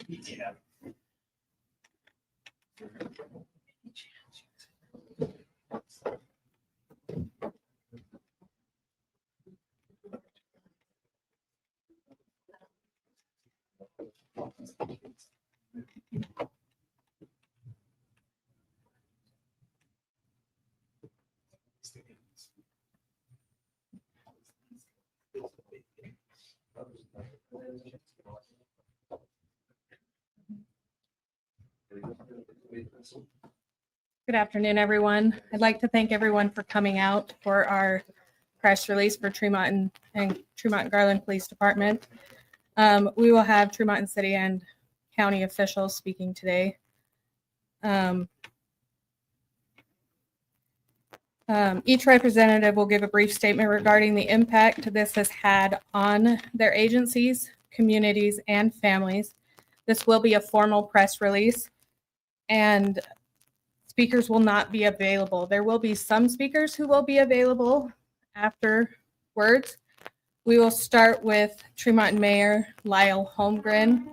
Yeah. Good afternoon, everyone. I'd like to thank everyone for coming out for our press release for Tremonton and Garland Police Department. We will have Tremonton City and County officials speaking today. Each representative will give a brief statement regarding the impact this has had on their agencies, communities, and families. This will be a formal press release, and speakers will not be available. There will be some speakers who will be available afterwards. We will start with Tremonton Mayor Lyle Holmgren,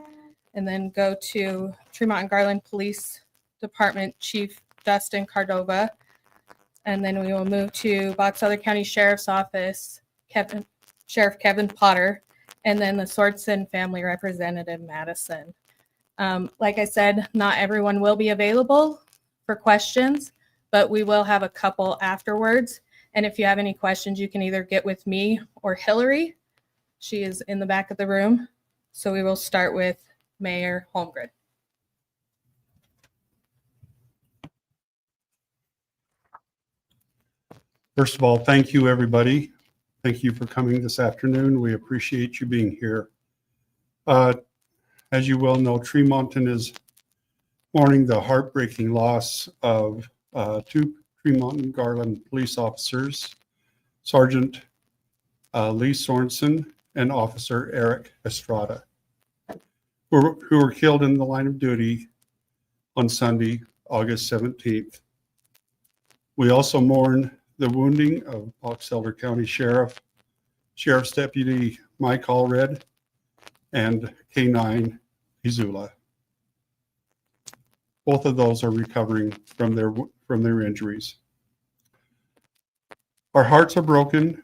and then go to Tremonton Garland Police Department Chief Justin Cardova, and then we will move to Box Elder County Sheriff's Office, Sheriff Kevin Potter, and then the Swordson family representative, Madison. Like I said, not everyone will be available for questions, but we will have a couple afterwards. And if you have any questions, you can either get with me or Hillary. She is in the back of the room. So we will start with Mayor Holmgren. First of all, thank you, everybody. Thank you for coming this afternoon. We appreciate you being here. As you well know, Tremonton is mourning the heartbreaking loss of two Tremonton Garland police officers, Sergeant Lee Sorensen and Officer Eric Estrada, who were killed in the line of duty on Sunday, August 17th. We also mourn the wounding of Box Elder County Sheriff's Deputy Mike Allred and K9 Izula. Both of those are recovering from their injuries. Our hearts are broken,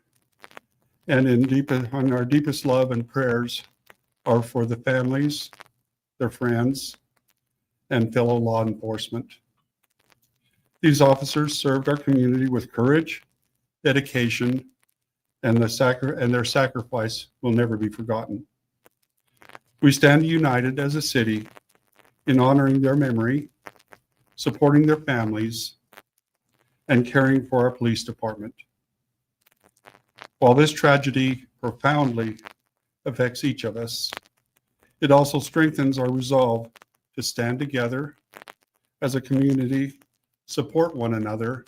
and on our deepest love and prayers are for the families, their friends, and fellow law enforcement. These officers served our community with courage, dedication, and their sacrifice will never be forgotten. We stand united as a city in honoring their memory, supporting their families, and caring for our police department. While this tragedy profoundly affects each of us, it also strengthens our resolve to stand together as a community, support one another,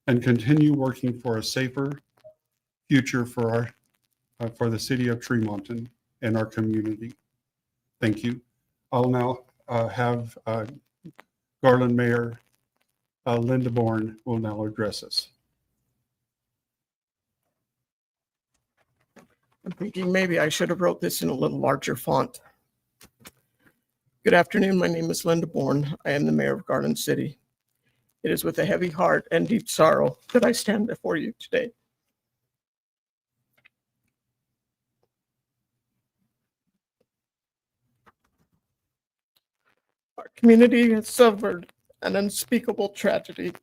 and continue working for a safer future for the city of Tremonton and our community. Thank you. I'll now have Garland Mayor Linda Bourne will now address us. I'm thinking maybe I should have wrote this in a little larger font. Good afternoon. My name is Linda Bourne. I am the mayor of Garland City. It is with a heavy heart and deep sorrow that I stand before you today. Our community has suffered an unspeakable tragedy.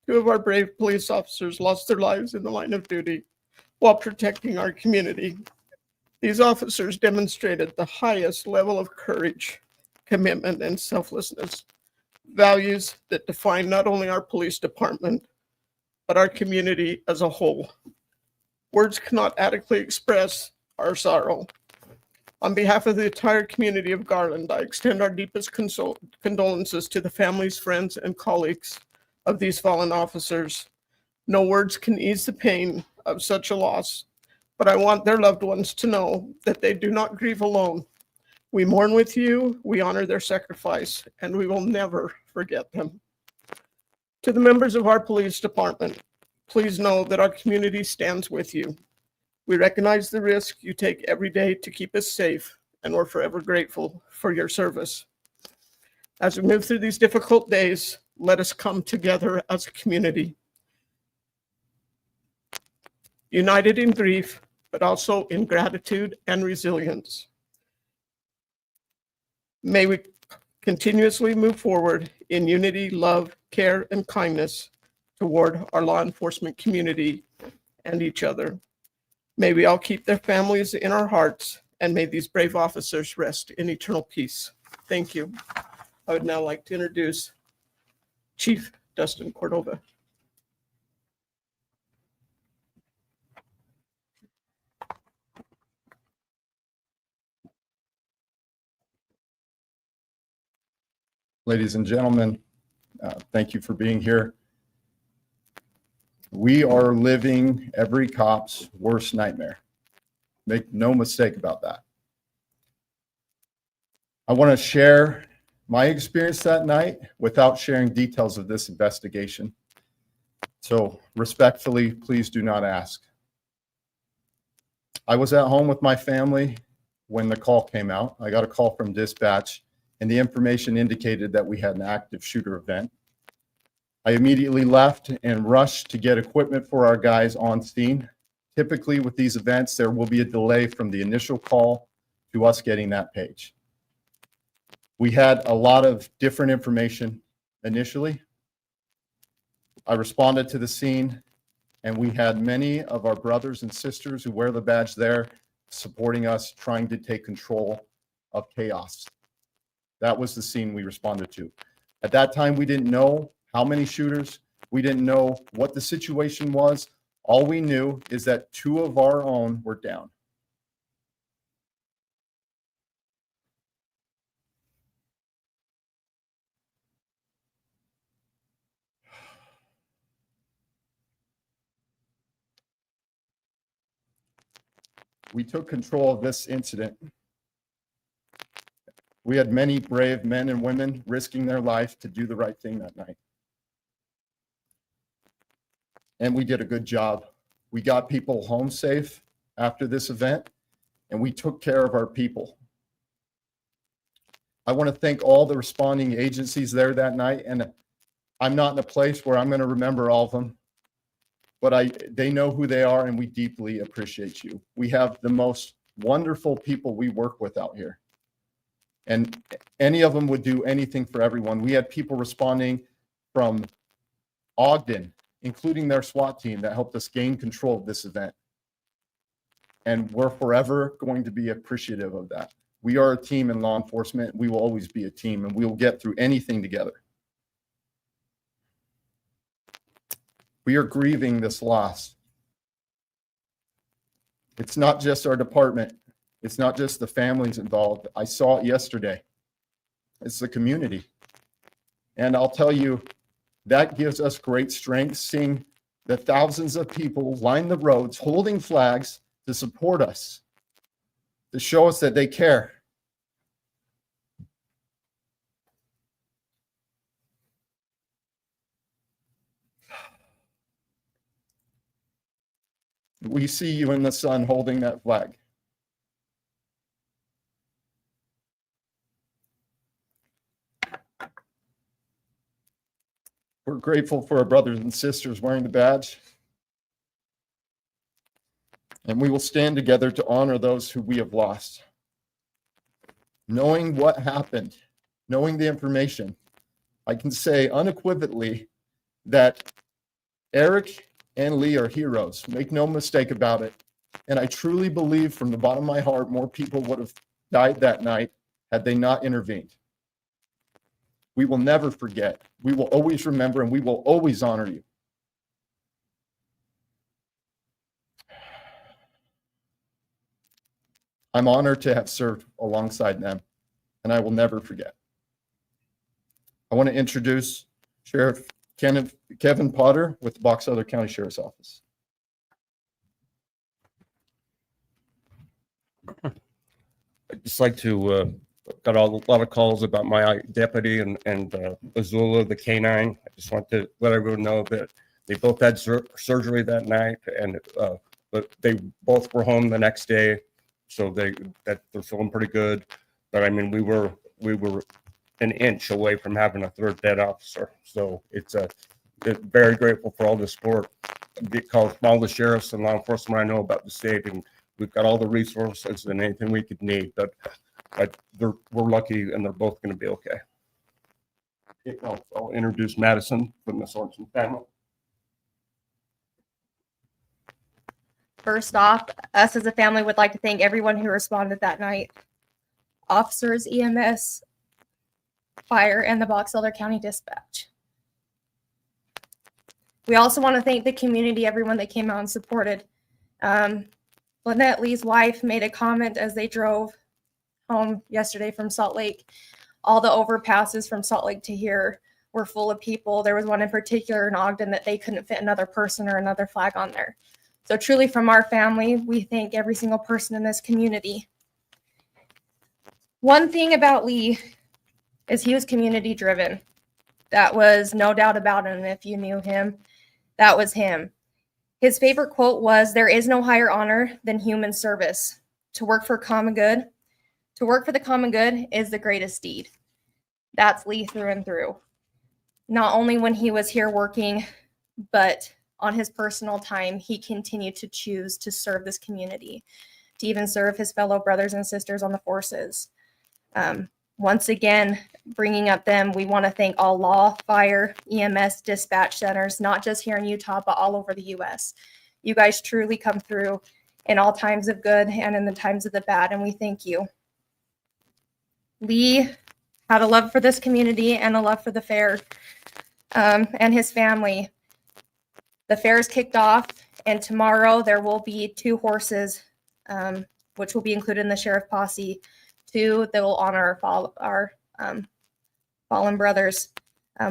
Two of our brave police officers lost their lives in the line of duty while protecting our community. These officers demonstrated the highest level of courage, commitment, and selflessness, values that define not only our police department, but our community as a whole. Words cannot adequately express our sorrow. On behalf of the entire community of Garland, I extend our deepest condolences to the families, friends, and colleagues of these fallen officers. No words can ease the pain of such a loss, but I want their loved ones to know that they do not grieve alone. We mourn with you, we honor their sacrifice, and we will never forget them. To the members of our police department, please know that our community stands with you. We recognize the risk you take every day to keep us safe and we're forever grateful for your service. As we move through these difficult days, let us come together as a community, united in grief, but also in gratitude and resilience. May we continuously move forward in unity, love, care, and kindness toward our law enforcement community and each other. May we all keep their families in our hearts, and may these brave officers rest in eternal peace. Thank you. I would now like to introduce Chief Dustin Cordova. Ladies and gentlemen, thank you for being here. We are living every cop's worst nightmare. Make no mistake about that. I want to share my experience that night without sharing details of this investigation. So respectfully, please do not ask. I was at home with my family when the call came out. I got a call from dispatch, and the information indicated that we had an active shooter event. I immediately left and rushed to get equipment for our guys on scene. Typically with these events, there will be a delay from the initial call to us getting that page. We had a lot of different information initially. I responded to the scene, and we had many of our brothers and sisters who wear the badge there supporting us, trying to take control of chaos. That was the scene we responded to. At that time, we didn't know how many shooters. We didn't know what the situation was. All we knew is that 2 of our own were down. We took control of this incident. We had many brave men and women risking their life to do the right thing that night. And we did a good job. We got people home safe after this event, and we took care of our people. I want to thank all the responding agencies there that night, and I'm not in a place where I'm going to remember all of them, but they know who they are, and we deeply appreciate you. We have the most wonderful people we work with out here, and any of them would do anything for everyone. We had people responding from Ogden, including their SWAT team, that helped us gain control of this event. And we're forever going to be appreciative of that. We are a team in law enforcement. We will always be a team, and we will get through anything together. We are grieving this loss. It's not just our department. It's not just the families involved. I saw it yesterday. It's the community. And I'll tell you, that gives us great strength, seeing the thousands of people line the roads, holding flags to support us, to show us that they care. We see you in the sun holding that flag. We're grateful for our brothers and sisters wearing the badge. And we will stand together to honor those who we have lost. Knowing what happened, knowing the information, I can say unequivocally that Eric and Lee are heroes. Make no mistake about it. And I truly believe from the bottom of my heart, more people would have died that night had they not intervened. We will never forget. We will always remember, and we will always honor you. I'm honored to have served alongside them, and I will never forget. I want to introduce Sheriff Kevin Potter with the Box Elder County Sheriff's Office. I'd just like to, got a lot of calls about my deputy and Azula, the canine. I just want to let everyone know that they both had surgery that night, and but they both were home the next day. so that they're feeling pretty good. But I mean, we were an inch away from having a third dead officer. So it's very grateful for all the support because all the sheriffs and law enforcement I know about the state, and we've got all the resources and anything we could need. But we're lucky, and they're both going to be okay. I'll introduce Madison from the Sorensen family. First off, us as a family would like to thank everyone who responded that night. Officers, EMS, fire, and the Box Elder County Dispatch. We also want to thank the community, everyone that came out and supported. Lynette Lee's wife made a comment as they drove home yesterday from Salt Lake. All the overpasses from Salt Lake to here were full of people. There was one in particular in Ogden that they couldn't fit another person or another flag on there. So truly from our family, we thank every single person in this community. One thing about Lee is he was community driven. That was no doubt about him. If you knew him, that was him. His favorite quote was, "There is no higher honor than human service. To work for common good, to work for the common good is the greatest deed." That's Lee through and through. Not only when he was here working, but on his personal time, he continued to choose to serve this community, to even serve his fellow brothers and sisters on the forces. Once again, bringing up them, we want to thank all law, fire, EMS, dispatch centers, not just here in Utah, but all over the U.S. You guys truly come through in all times of good and in the times of the bad, and we thank you. Lee had a love for this community and a love for the fair and his family. The fair is kicked off, and tomorrow there will be 2 horses, which will be included in the sheriff posse. 2 that will honor our fallen brothers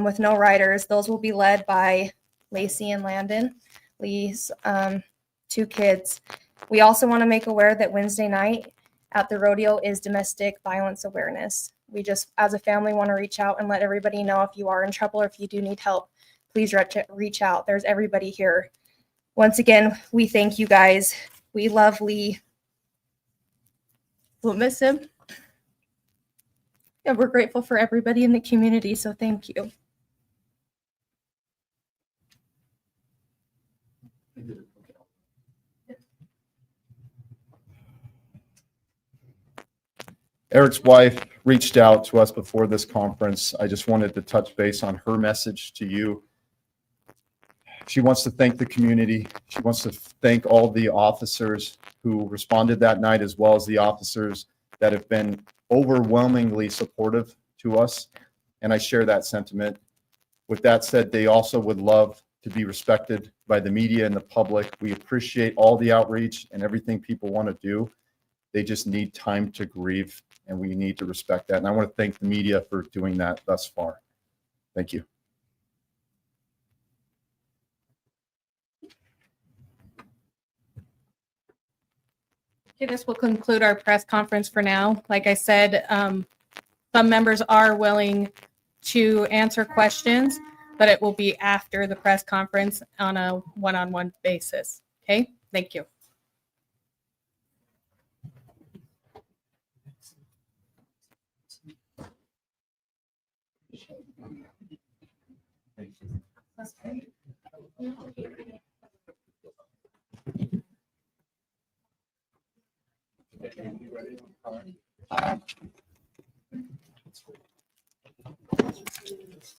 with no riders. Those will be led by Lacey and Landon, Lee's 2 kids. We also want to make aware that Wednesday night at the rodeo is domestic violence awareness. We just, as a family, want to reach out and let everybody know if you are in trouble or if you do need help, please reach out. There's everybody here. Once again, we thank you guys. We love Lee. We'll miss him. And we're grateful for everybody in the community, so thank you. Eric's wife reached out to us before this conference. I just wanted to touch base on her message to you. She wants to thank the community. She wants to thank all the officers who responded that night, as well as the officers that have been overwhelmingly supportive to us. And I share that sentiment. With that said, they also would love to be respected by the media and the public. We appreciate all the outreach and everything people want to do. They just need time to grieve, and we need to respect that. And I want to thank the media for doing that thus far. Thank you. Okay, this will conclude our press conference for now. Like I said, some members are willing to answer questions, but it will be after the press conference on a one-on-one basis. Okay, thank you.